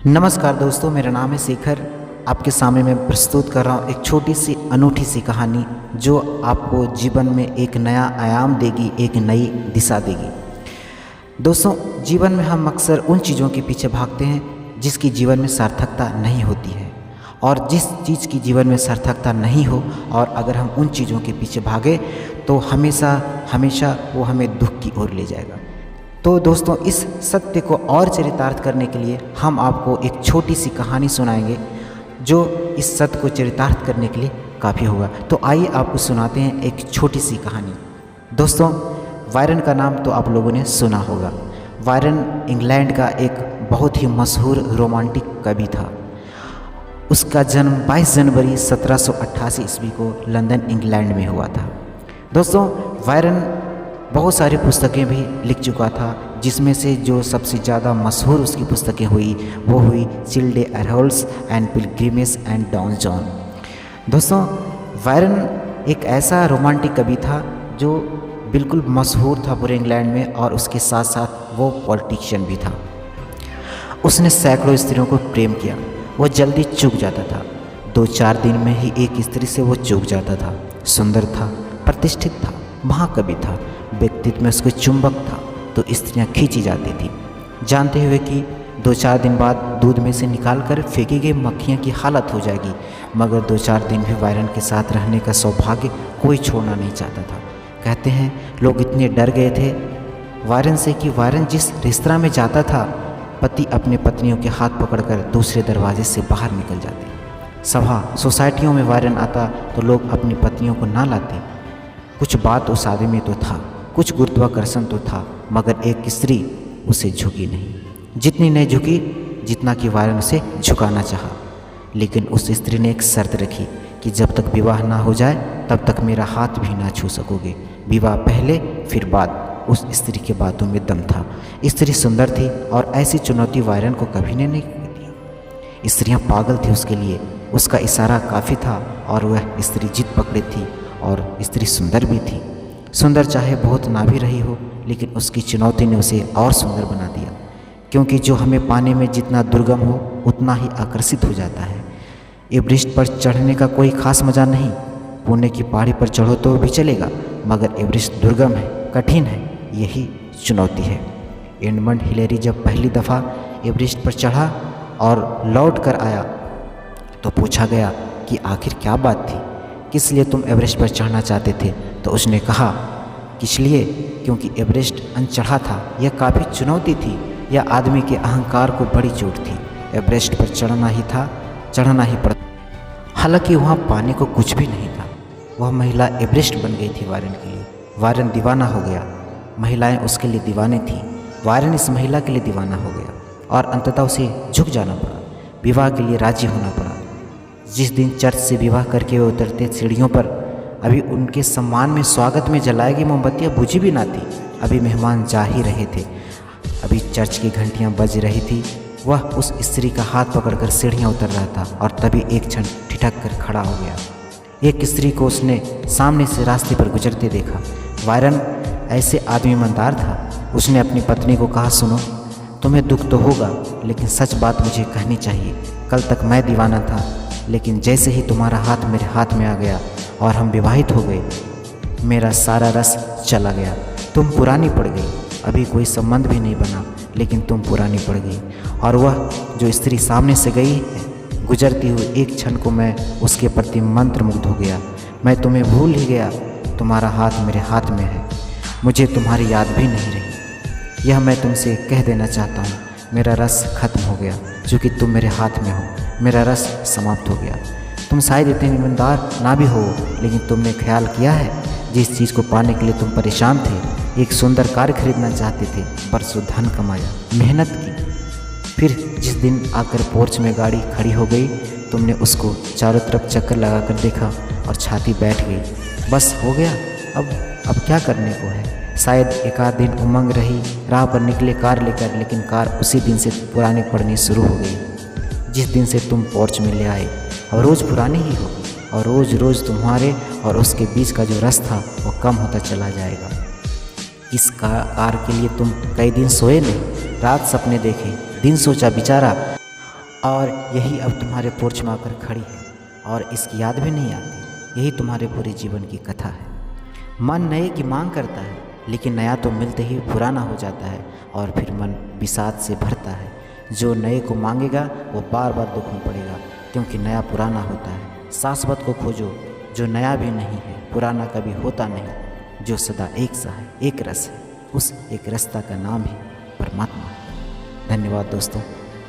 नमस्कार दोस्तों, मेरा नाम है शेखर। आपके सामने मैं प्रस्तुत कर रहा हूँ एक छोटी सी अनूठी सी कहानी जो आपको जीवन में एक नया आयाम देगी, एक नई दिशा देगी। दोस्तों, जीवन में हम अक्सर उन चीज़ों के पीछे भागते हैं जिसकी जीवन में सार्थकता नहीं होती है, और जिस चीज़ की जीवन में सार्थकता नहीं हो और अगर हम उन चीज़ों के पीछे भागे तो हमेशा हमेशा वो हमें दुख की ओर ले जाएगा। तो दोस्तों, इस सत्य को और चरितार्थ करने के लिए हम आपको एक छोटी सी कहानी सुनाएंगे जो इस सत्य को चरितार्थ करने के लिए काफ़ी होगा। तो आइए आपको सुनाते हैं एक छोटी सी कहानी। दोस्तों, वायरन का नाम तो आप लोगों ने सुना होगा। वायरन इंग्लैंड का एक बहुत ही मशहूर रोमांटिक कवि था। उसका जन्म 22 जनवरी 1788 ईस्वी को लंदन इंग्लैंड में हुआ था। दोस्तों, वायरन बहुत सारी पुस्तकें भी लिख चुका था, जिसमें से जो सबसे ज़्यादा मशहूर उसकी पुस्तकें हुई वो हुई Childe Harold's and pilgrimage and Don Juan. दोस्तों, वायरन एक ऐसा रोमांटिक कवि था जो बिल्कुल मशहूर था पूरे इंग्लैंड में, और उसके साथ साथ वो पॉलिटिशियन भी था। उसने सैकड़ों स्त्रियों को प्रेम किया। वो जल्दी चूक जाता था। 2-4 दिन में ही एक स्त्री से वो चूक जाता था। सुंदर था, प्रतिष्ठित था, महाकवि था, व्यक्तित्व में उसको चुंबक था, तो स्त्रियां खींची जाती थी, जानते हुए कि 2-4 दिन बाद दूध में से निकाल कर फेंकी गई मक्खियाँ की हालत हो जाएगी। मगर 2-4 दिन भी वायरन के साथ रहने का सौभाग्य कोई छोड़ना नहीं चाहता था। कहते हैं लोग इतने डर गए थे वायरन से कि वायरन जिस रेस्तरां में जाता था, पति अपने पत्नियों के हाथ पकड़कर दूसरे दरवाजे से बाहर निकल जाते। सभा सोसाइटियों में वायरन आता तो लोग अपनी पत्नियों को ना लाते। कुछ बात उस आदमी में तो था, कुछ गुरुत्वाकर्षण तो था, मगर एक स्त्री उसे झुकी नहीं। जितनी नहीं झुकी जितना कि वायरन उसे झुकाना चाहा। लेकिन उस स्त्री ने एक शर्त रखी कि जब तक विवाह ना हो जाए तब तक मेरा हाथ भी ना छू सकोगे। विवाह पहले फिर बाद। उस स्त्री के बातों में दम था। स्त्री सुंदर थी और ऐसी चुनौती वायरन को कभी ने नहीं दी। स्त्रियां पागल थी उसके लिए। उसका इशारा काफ़ी था और वह स्त्री जिद पकड़ी थी, और स्त्री सुंदर भी थी। सुंदर चाहे बहुत ना भी रही हो, लेकिन उसकी चुनौती ने उसे और सुंदर बना दिया, क्योंकि जो हमें पाने में जितना दुर्गम हो उतना ही आकर्षित हो जाता है। एवरेस्ट पर चढ़ने का कोई खास मज़ा नहीं। पुणे की पहाड़ी पर चढ़ो तो भी चलेगा, मगर एवरेस्ट दुर्गम है, कठिन है, यही चुनौती है। एडमंड हिलेरी जब पहली दफ़ा एवरेस्ट पर चढ़ा और लौट कर आया तो पूछा गया कि आखिर क्या बात थी, किस लिए तुम एवरेस्ट पर चढ़ना चाहते थे? तो उसने कहा कि इसलिए क्योंकि एवरेस्ट अनचढ़ा था, यह काफ़ी चुनौती थी, यह आदमी के अहंकार को बड़ी चोट थी। एवरेस्ट पर चढ़ना ही था, चढ़ना ही पड़ता। हालांकि वहाँ पाने को कुछ भी नहीं था। वह महिला एवरेस्ट बन गई थी वायरन के लिए। वायरन दीवाना हो गया। महिलाएं उसके लिए दीवाने थीं। वायरन इस महिला के लिए दीवाना हो गया और अंततः उसे झुक जाना पड़ा। विवाह के लिए राजी होना पड़ा। जिस दिन चर्च से विवाह करके वे उतरते सीढ़ियों पर, अभी उनके सम्मान में स्वागत में जलाई गई मोमबत्तियाँ बुझी भी ना थी। अभी मेहमान जा ही रहे थे। अभी चर्च की घंटियाँ बज रही थी। वह उस स्त्री का हाथ पकड़कर सीढ़ियाँ उतर रहा था, और तभी एक क्षण ठिठक कर खड़ा हो गया। एक स्त्री को उसने सामने से रास्ते पर गुजरते देखा। वायरन ऐसे आदमी ईमानदार था। उसने अपनी पत्नी को कहा, सुनो, तुम्हें दुख तो होगा, लेकिन सच बात मुझे कहनी चाहिए। कल तक मैं दीवाना था, लेकिन जैसे ही तुम्हारा हाथ मेरे हाथ में आ गया और हम विवाहित हो गए, मेरा सारा रस चला गया। तुम पुरानी पड़ गई। अभी कोई संबंध भी नहीं बना, लेकिन तुम पुरानी पड़ गई। और वह जो स्त्री सामने से गई है, गुजरती हुई एक क्षण को मैं उसके प्रति मंत्रमुग्ध हो गया। मैं तुम्हें भूल ही गया। तुम्हारा हाथ मेरे हाथ में है। मुझे तुम्हारी याद भी नहीं रही। यह मैं तुमसे कह देना चाहता हूँ, मेरा रस खत्म हो गया। चूँकि तुम मेरे हाथ में हो, मेरा रस समाप्त हो गया। तुम शायद इतने ईमानदार ना भी हो, लेकिन तुमने ख्याल किया है, जिस चीज़ को पाने के लिए तुम परेशान थे, एक सुंदर कार खरीदना चाहते थे, बरसों धन कमाया, मेहनत की, फिर जिस दिन आकर पोर्च में गाड़ी खड़ी हो गई, तुमने उसको चारों तरफ चक्कर लगाकर देखा और छाती बैठ गई। बस हो गया, अब क्या करने को है? शायद एक आध दिन उमंग रही, राह पर निकले कार लेकर, लेकिन कार उसी दिन से पुरानी पड़नी शुरू हो गई जिस दिन से तुम पोर्च में ले आए। और रोज़ पुरानी ही होगी, और रोज़ रोज़ तुम्हारे और उसके बीच का जो रस था वो कम होता चला जाएगा। इस कार के लिए तुम कई दिन सोए नहीं, रात सपने देखे, दिन सोचा विचारा, और यही अब तुम्हारे पोर्च में आकर खड़ी है और इसकी याद भी नहीं आती। यही तुम्हारे पूरे जीवन की कथा है। मन नए की मांग करता है, लेकिन नया तो मिलते ही पुराना हो जाता है और फिर मन विषाद से भरता है। जो नए को मांगेगा वो बार बार दुख में पड़ेगा, क्योंकि नया पुराना होता है। शाश्वत को खोजो जो नया भी नहीं है, पुराना कभी होता नहीं, जो सदा एक सा है, एक रस है। उस एक रस्ता का नाम ही परमात्मा है। धन्यवाद दोस्तों।